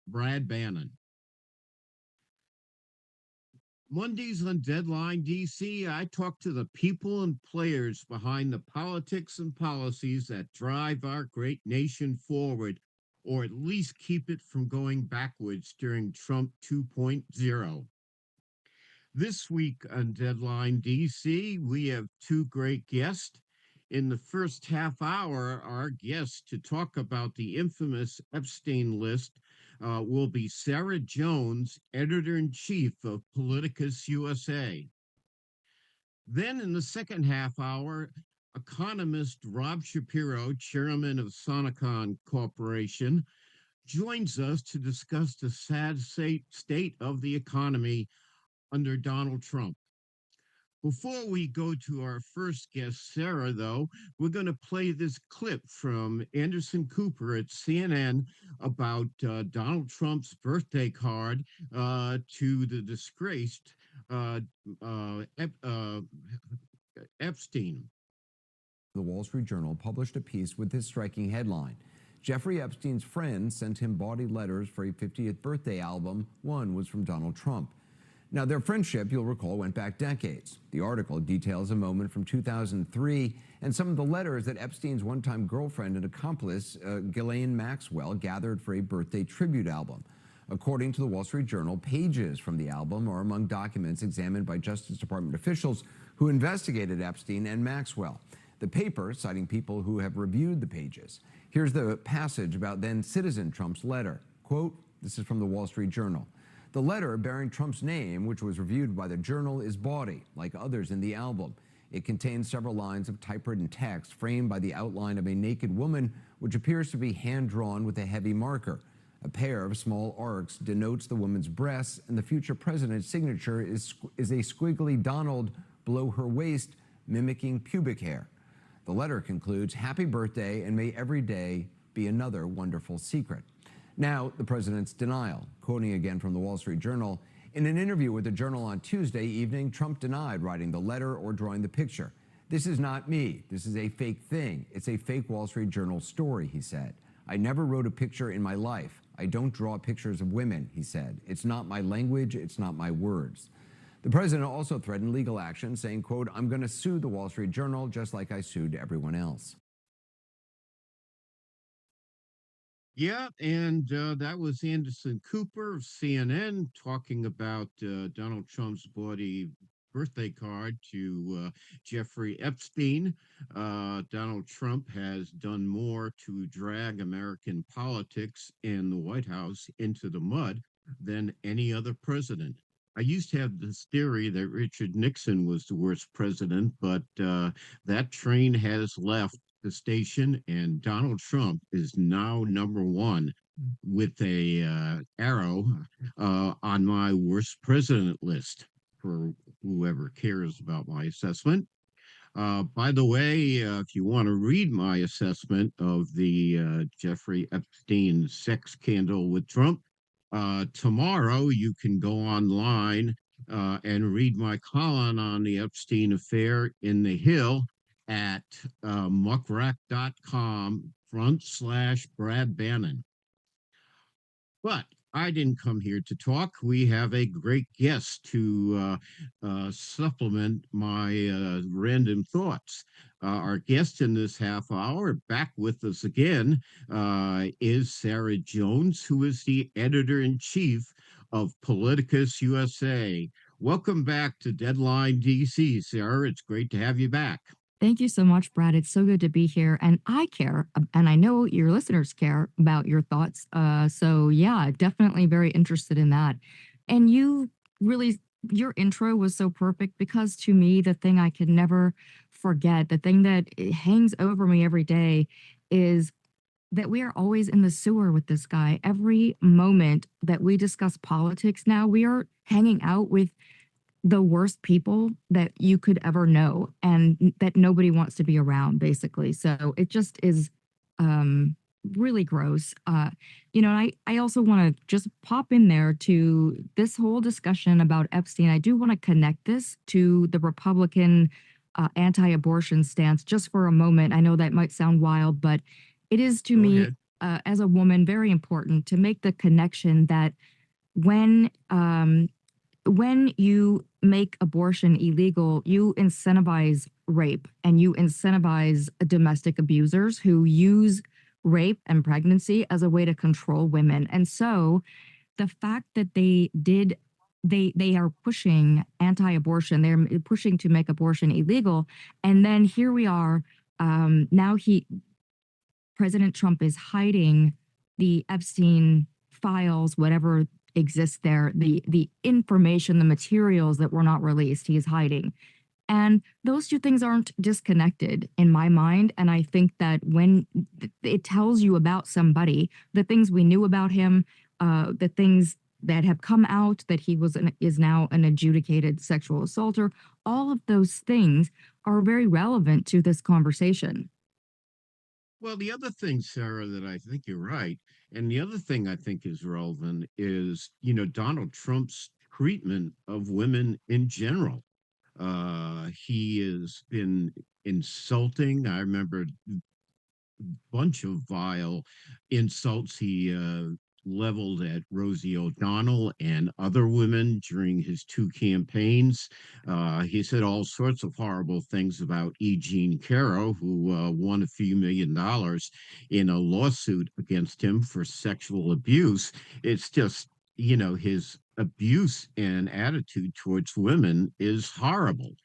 Brad Bannon. Mondays on Deadline DC, I talk to the people and players behind the politics and policies that drive our great nation forward, or at least keep it from going backwards during Trump 2.0. This week on Deadline DC, we have two great guests. In the first half hour, our guest to talk about the infamous Epstein list will be Sarah Jones, editor in chief of Politicus USA. Then in the second half hour, economist Rob Shapiro, chairman of Sonicon Corporation, joins us to discuss the sad state of the economy under Donald Trump. Before we go to our first guest, Sarah, though, we're going to play this clip from Anderson Cooper at CNN about Donald Trump's birthday card to the disgraced Epstein. The Wall Street Journal published a piece with this striking headline. Jeffrey Epstein's friends sent him bawdy letters for a 50th birthday album. One was from Donald Trump. Now, their friendship, you'll recall, went back decades. The article details a moment from 2003 and some of the letters that Epstein's one-time girlfriend and accomplice, Ghislaine Maxwell, gathered for a birthday tribute album. According to the Wall Street Journal, pages from the album are among documents examined by Justice Department officials who investigated Epstein and Maxwell. The paper, citing people who have reviewed the pages. Here's the passage about then-citizen Trump's letter. Quote, this is from the Wall Street Journal. The letter bearing Trump's name, which was reviewed by the Journal, is bawdy, like others in the album. It contains several lines of typewritten text framed by the outline of a naked woman, which appears to be hand-drawn with a heavy marker. A pair of small arcs denotes the woman's breasts, and the future president's signature is a squiggly Donald below her waist, mimicking pubic hair. The letter concludes, happy birthday, and may every day be another wonderful secret. Now, the president's denial. Quoting again from the Wall Street Journal, in an interview with the Journal on Tuesday evening, Trump denied writing the letter or drawing the picture. This is not me. This is a fake thing. It's a fake Wall Street Journal story, he said. I never wrote a picture in my life. I don't draw pictures of women, he said. It's not my language. It's not my words. The president also threatened legal action, saying, quote, I'm going to sue the Wall Street Journal just like I sued everyone else. Yeah, and that was Anderson Cooper of CNN talking about Donald Trump's bawdy birthday card to Jeffrey Epstein. Donald Trump has done more to drag American politics and the White House into the mud than any other president. I used to have this theory that Richard Nixon was the worst president, but that train has left the station, and Donald Trump is now number one with a arrow on my worst president list for whoever cares about my assessment. By the way, if you want to read my assessment of the Jeffrey Epstein sex scandal with Trump, tomorrow you can go online and read my column on the Epstein affair in The Hill at muckrack.com/Brad Bannon. But I didn't come here to talk. We have a great guest to supplement my random thoughts. Our guest in this half hour, back with us again, is Sarah Jones, who is the editor-in-chief of Politicus USA. Welcome back to Deadline DC, Sarah. It's great to have you back. Thank you so much, Brad. It's so good to be here. And I care, and I know your listeners care about your thoughts. So yeah, definitely very interested in that. And you really, your intro was so perfect because to me, the thing I can never forget, the thing that hangs over me every day is that we are always in the sewer with this guy. Every moment that we discuss politics now, we are hanging out with the worst people that you could ever know and that nobody wants to be around, basically. So it just is really gross. I also want to just pop in there to this whole discussion about Epstein. I do want to connect this to the Republican anti-abortion stance just for a moment. I know that might sound wild, but it is to me. as a woman, very important to make the connection that when um, when you make abortion illegal, you incentivize rape and you incentivize domestic abusers who use rape and pregnancy as a way to control women. And so the fact that they are pushing anti-abortion, they're pushing to make abortion illegal, and then here we are. Now President Trump is hiding the Epstein files, whatever exists there, the information, the materials that were not released, he is hiding. And those two things aren't disconnected in my mind. And I think that when it tells you about somebody, the things we knew about him, the things that have come out that he is now an adjudicated sexual assaulter, all of those things are very relevant to this conversation. Well, the other thing, Sarah, that I think you're right, and the other thing I think is relevant is, Donald Trump's treatment of women in general. He has been insulting. I remember bunch of vile insults he leveled at Rosie O'Donnell and other women during his two campaigns. He said all sorts of horrible things about E. Jean Carroll, who won a few $1 million in a lawsuit against him for sexual abuse. It's just, his abuse and attitude towards women is horrible.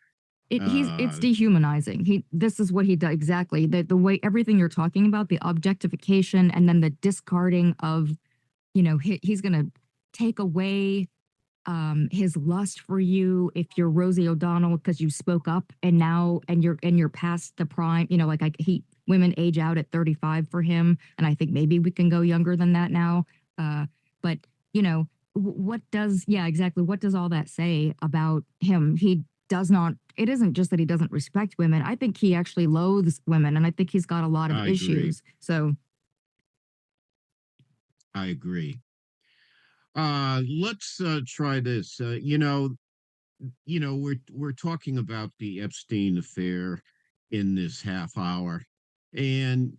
It's Uh, dehumanizing. This is what he does exactly. The way everything you're talking about, the objectification and then the discarding of, he's going to take away his lust for you if you're Rosie O'Donnell because you spoke up and you're past the prime. Like women age out at 35 for him, and I think maybe we can go younger than that now. But what does yeah exactly what does all that say about him? He does not. It isn't just that he doesn't respect women. I think he actually loathes women, and I think he's got a lot of I agree. issues. So I agree. Let's try this. We're talking about the Epstein affair in this half hour, and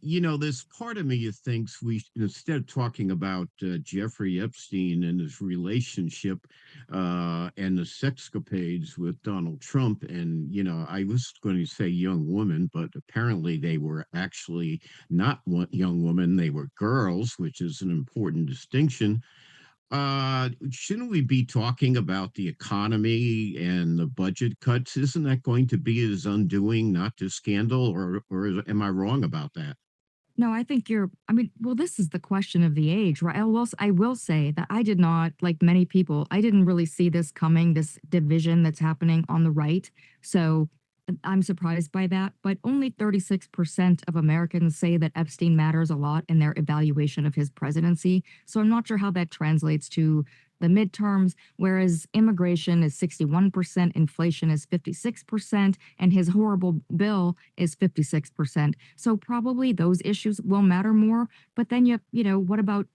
there's part of me that thinks we instead of talking about Jeffrey Epstein and his relationship and the sexcapades with Donald Trump, and I was going to say young women, but apparently they were actually not young women; they were girls, which is an important distinction. Shouldn't we be talking about the economy and the budget cuts? Isn't that going to be his undoing, not this scandal, or am I wrong about that? no, I think I mean, well, this is the question of the age, right? I will say that I did not, like many people, I didn't really see this coming, this division that's happening on the right. So I'm surprised by that. But only 36% of Americans say that Epstein matters a lot in their evaluation of his presidency. So I'm not sure how that translates to the midterms, whereas immigration is 61%, inflation is 56%, and his horrible bill is 56%. So probably those issues will matter more. But then what about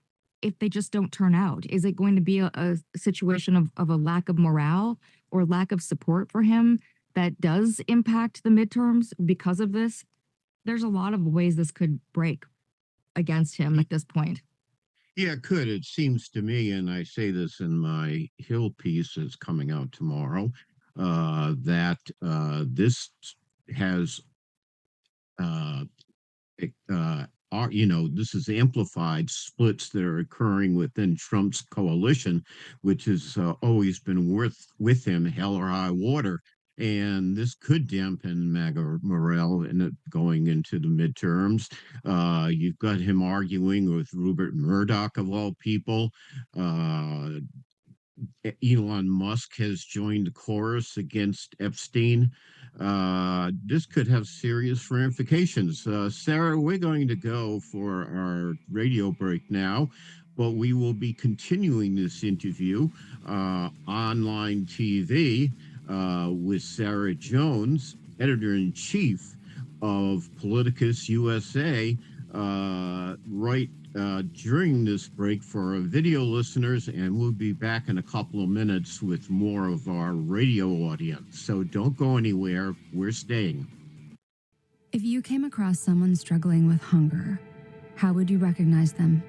if they just don't turn out? Is it going to be a situation of a lack of morale or lack of support for him that does impact the midterms because of this? There's a lot of ways this could break against him Y- at this point. Yeah, it could. It seems to me, and I say this in my Hill piece that's coming out tomorrow, that this has uh, this is amplified splits that are occurring within Trump's coalition, which has always been with him, hell or high water. And this could dampen MAGA morale in going into the midterms. You've got him arguing with Rupert Murdoch, of all people. Uh, Elon Musk has joined the chorus against Epstein. This could have serious ramifications. Sarah, we're going to go for our radio break now, but we will be continuing this interview online TV with Sarah Jones, editor in chief of Politicus USA, right during this break for our video listeners, and we'll be back in a couple of minutes with more of our radio audience. So don't go anywhere. We're staying. If you came across someone struggling with hunger, How would you recognize them?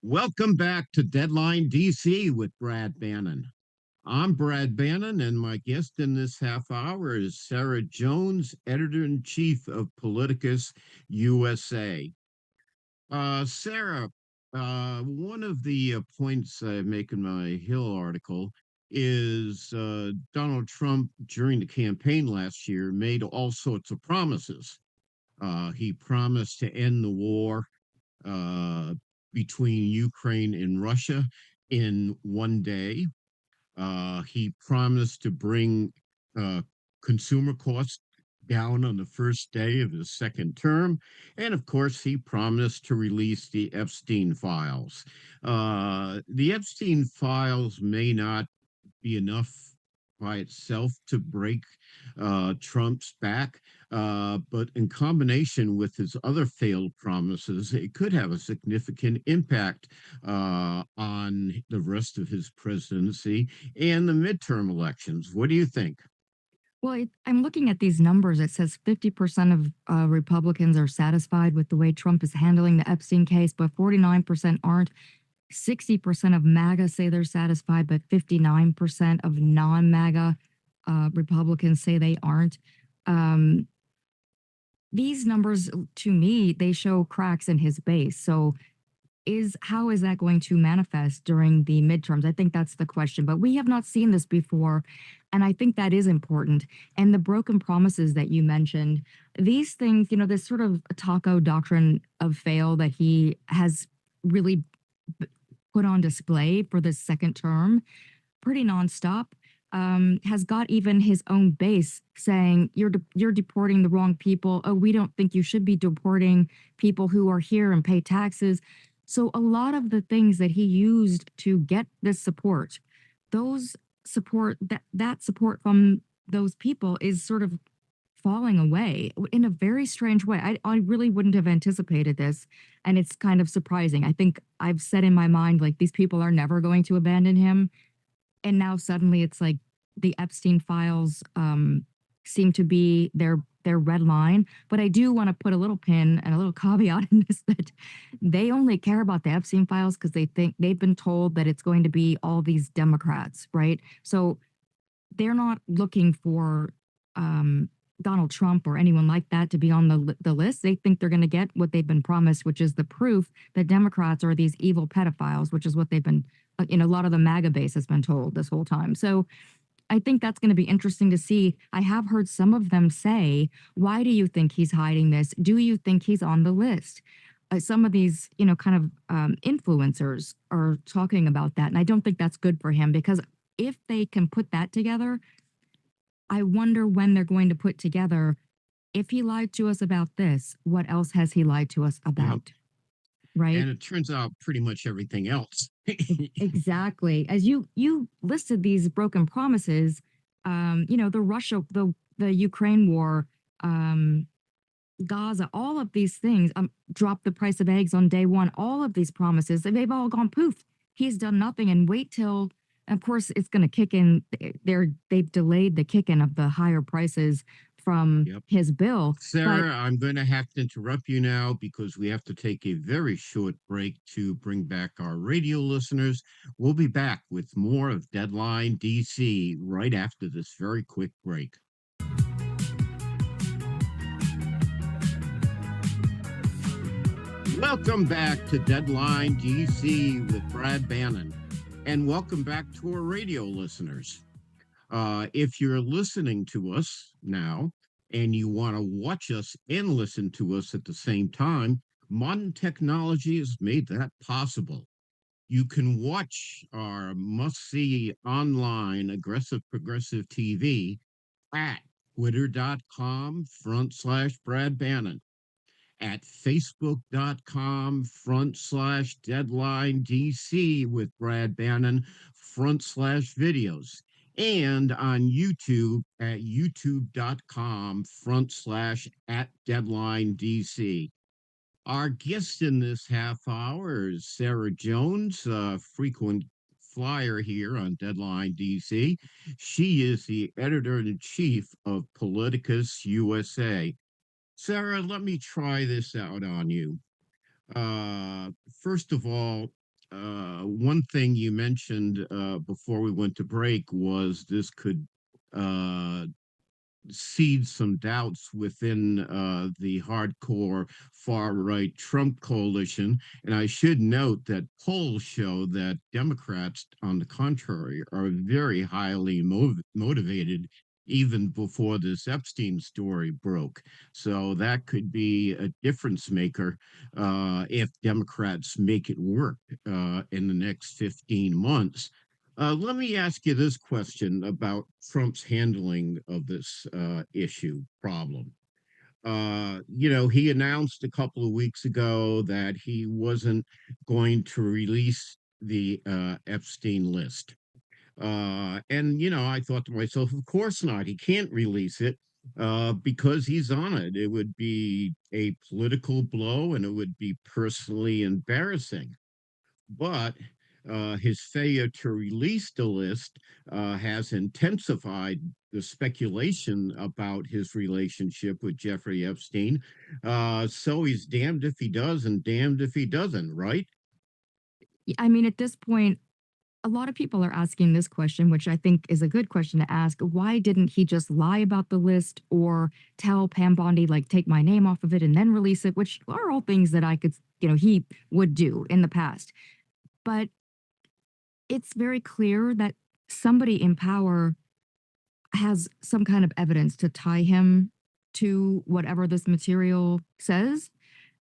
Welcome back to Deadline DC with Brad Bannon. I'm Brad Bannon, and my guest in this half hour is Sarah Jones, editor in chief of Politicus USA. Sarah, one of the points I make in my Hill article is Donald Trump during the campaign last year made all sorts of promises. He promised to end the war uh, between Ukraine and Russia in one day. He promised to bring uh, consumer costs down on the first day of his second term. And of course, he promised to release the Epstein files. The Epstein files may not be enough by itself to break Trump's back. But in combination with his other failed promises, it could have a significant impact on the rest of his presidency and the midterm elections. What do you think? Well, I'm looking at these numbers. It says 50% of Republicans are satisfied with the way Trump is handling the Epstein case, but 49% aren't. 60% of MAGA say they're satisfied, but 59% of non-MAGA Republicans say they aren't. Um, these numbers, to me, they show cracks in his base. So how is that going to manifest during the midterms? I think that's the question. But we have not seen this before, and I think that is important. And the broken promises that you mentioned, these things, this sort of taco doctrine of fail that he has really put on display for this second term, pretty nonstop, has got even his own base saying you're deporting the wrong people. Oh, we don't think you should be deporting people who are here and pay taxes. So a lot of the things that he used to get this support, that support from those people is sort of falling away in a very strange way. I really wouldn't have anticipated this. And it's kind of surprising. I think I've said in my mind, like, these people are never going to abandon him. And now suddenly it's like the Epstein files seem to be their red line. But I do want to put a little pin and a little caveat in this, that they only care about the Epstein files because they think they've been told that it's going to be all these Democrats, right? So they're not looking for Donald Trump or anyone like that to be on the list. They think they're going to get what they've been promised, which is the proof that Democrats are these evil pedophiles, which is what they've been, a lot of the MAGA base has been told this whole time. So I think that's going to be interesting to see. I have heard some of them say, why do you think he's hiding this? Do you think he's on the list? Some of these, kind of influencers are talking about that. And I don't think that's good for him, because if they can put that together, I wonder when they're going to put together, if he lied to us about this, what else has he lied to us about? Right? And it turns out pretty much everything else. Exactly. As you listed these broken promises, the Ukraine war, Gaza, all of these things, drop the price of eggs on day one, all of these promises, they've all gone poof. He's done nothing, and wait till, of course, it's going to kick in. They've delayed the kick in of the higher prices from his bill. Sarah, I'm going to have to interrupt you now because we have to take a very short break to bring back our radio listeners. We'll be back with more of Deadline DC right after this very quick break. Welcome back to Deadline DC with Brad Bannon, and welcome back to our radio listeners. If you're listening to us now and you want to watch us and listen to us at the same time, modern technology has made that possible. You can watch our must-see online aggressive progressive TV at twitter.com/Brad Bannon, at facebook.com/Deadline DC with Brad Bannon /videos, and on YouTube at youtube.com/@Deadline DC. Our guest in this half hour is Sarah Jones, a frequent flyer here on Deadline DC. She is the editor in chief of Politicus USA. Sarah, let me try this out on you. First of all, one thing you mentioned before we went to break was this could uh, seed some doubts within the hardcore far right Trump coalition. And I should note that polls show that Democrats, on the contrary, are very highly motivated even before this Epstein story broke. So that could be a difference maker if Democrats make it work in the next 15 months. Let me ask you this question about Trump's handling of this issue problem. He announced a couple of weeks ago that he wasn't going to release the Epstein list. I thought to myself, of course not. He can't release it because he's on it. It would be a political blow and it would be personally embarrassing. But his failure to release the list has intensified the speculation about his relationship with Jeffrey Epstein. So he's damned if he does and damned if he doesn't, right? I mean, at this point, a lot of people are asking this question, which I think is a good question to ask. Why didn't he just lie about the list or tell Pam Bondi, like, take my name off of it and then release it, which are all things that I could, he would do in the past. But it's very clear that somebody in power has some kind of evidence to tie him to whatever this material says.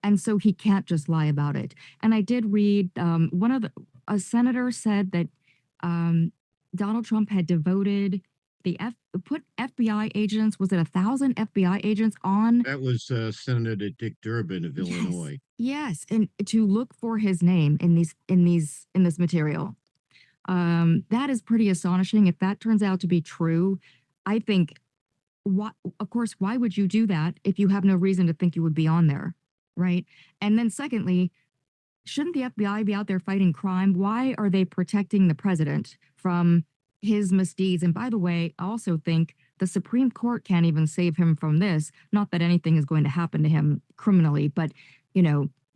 And so he can't just lie about it. And I did read a senator said that um, Donald Trump had devoted put FBI agents, was it 1,000 FBI agents on? That was Senator Dick Durbin of Yes, Illinois. yes, and to look for his name in this material. That is pretty astonishing. If that turns out to be true, I think, why, of course, why would you do that if you have no reason to think you would be on there? Right. And then, secondly, shouldn't the FBI be out there fighting crime? Why are they protecting the president from his misdeeds? And by the way, I also think the Supreme Court can't even save him from this. Not that anything is going to happen to him criminally, but,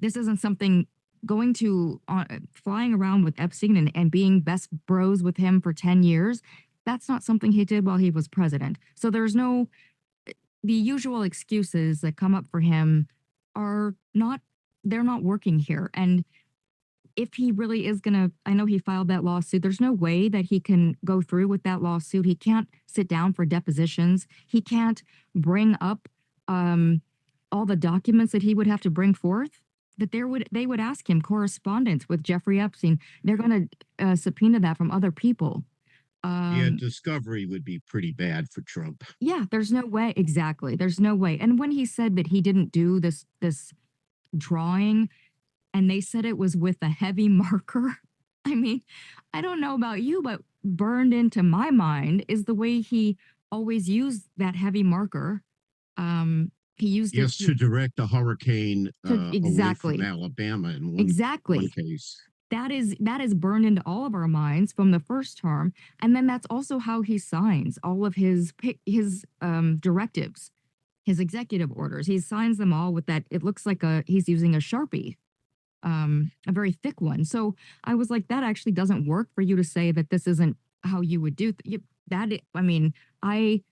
this isn't something going to flying around with Epstein and being best bros with him for 10 years. That's not something he did while he was president. So there's no, the usual excuses that come up for him are not, they're not working here. And if he really is going to, I know he filed that lawsuit. There's no way that he can go through with that lawsuit. He can't sit down for depositions. He can't bring up all the documents that he would have to bring forth. That they would ask him correspondence with Jeffrey Epstein. They're going to subpoena that from other people. Yeah, Um, discovery would be pretty bad for Trump. yeah, there's no way. Exactly, there's no way. And when he said that he didn't do this drawing, and they said it was with a heavy marker. I mean, I don't know about you, but burned into my mind is the way he always used that heavy marker. He used it Yes, to direct a hurricane to away from exactly, Alabama in one exactly. case. That is burned into all of our minds from the first term, and then that's also how he signs all of his directives, his executive orders. He signs them all with that. It looks like he's using a Sharpie, a very thick one. So I was like, that actually doesn't work for you to say that this isn't how you would do I mean, I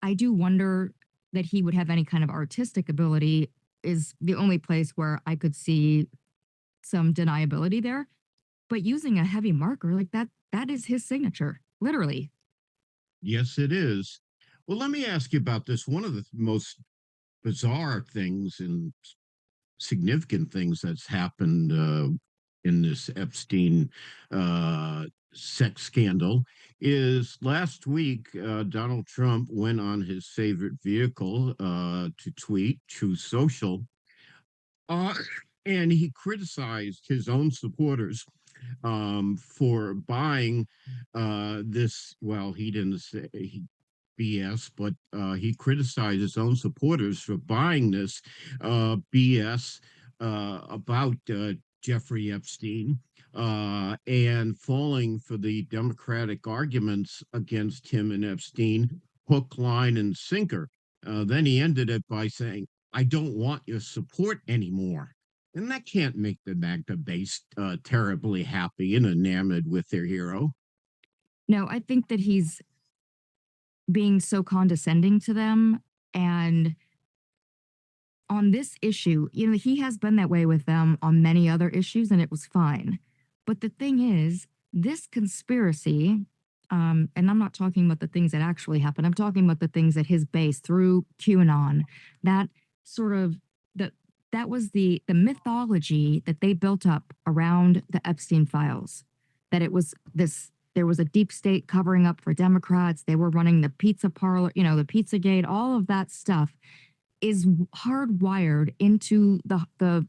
I do wonder that he would have any kind of artistic ability is the only place where I could see some deniability there. But using a heavy marker like that is his signature, literally. Yes, it is. Well, let me ask you about this. One of the most bizarre things and significant things that's happened in this Epstein sex scandal is last week, Donald Trump went on his favorite vehicle to tweet, Truth Social, uh, and he criticized his own supporters for buying this. Well, he didn't say he BS, but he criticized his own supporters for buying this BS about Jeffrey Epstein and falling for the Democratic arguments against him and Epstein, hook, line, and sinker. Then he ended it by saying, I don't want your support anymore. And that can't make the Magna base terribly happy and enamored with their hero. No, I think that he's being so condescending to them. And on this issue, he has been that way with them on many other issues, and it was fine. But the thing is, this conspiracy, and I'm not talking about the things that actually happened. I'm talking about the things at his base through QAnon. That sort of the that was the mythology that they built up around the Epstein files. That it was this. There was a deep state covering up for Democrats. They were running the pizza parlor, the Pizzagate, all of that stuff is hardwired into the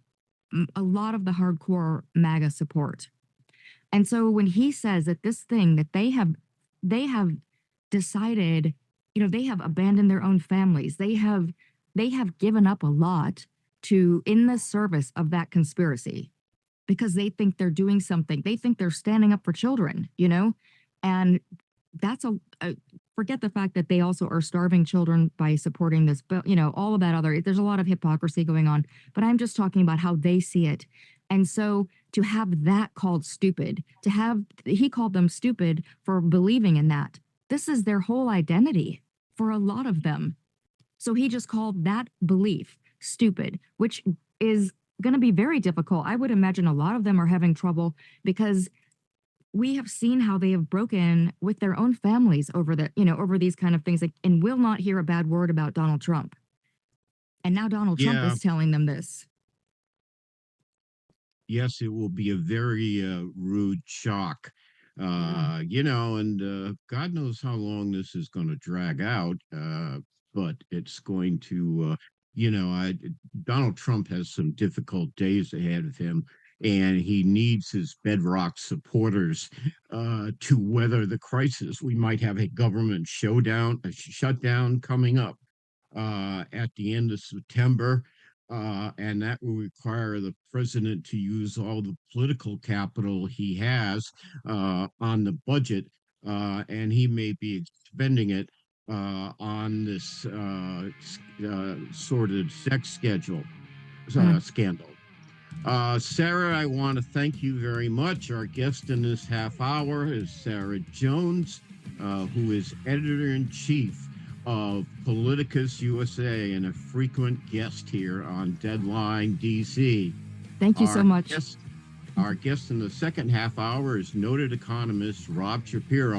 a lot of the hardcore MAGA support. And so when he says that this thing that they have decided, they have abandoned their own families. They have given up a lot to in the service of that conspiracy because they think they're doing something. They think they're standing up for children. And that's a forget the fact that they also are starving children by supporting this, but all of that there's a lot of hypocrisy going on, but I'm just talking about how they see it. And so to have that called stupid, he called them stupid for believing in that. This is their whole identity for a lot of them. So he just called that belief stupid, which is going to be very difficult. I would imagine a lot of them are having trouble because we have seen how they have broken with their own families over these kind of things, and will not hear a bad word about Donald Trump. And now Donald Trump Yeah, is telling them this. yes, it will be a very rude shock. Yeah. And God knows how long this is going to drag out. But it's going to, Donald Trump has some difficult days ahead of him, and he needs his bedrock supporters to weather the crisis. We might have a government shutdown coming up at the end of September. And that will require the president to use all the political capital he has on the budget, and he may be spending it on this sort of sex Mm. scandal. Sarah, I want to thank you very much. Our guest in this half hour is Sarah Jones, who is editor in chief of Politicus USA and a frequent guest here on Deadline DC. Thank you so Our much. guest, our guest in the second half hour is noted economist Rob Shapiro.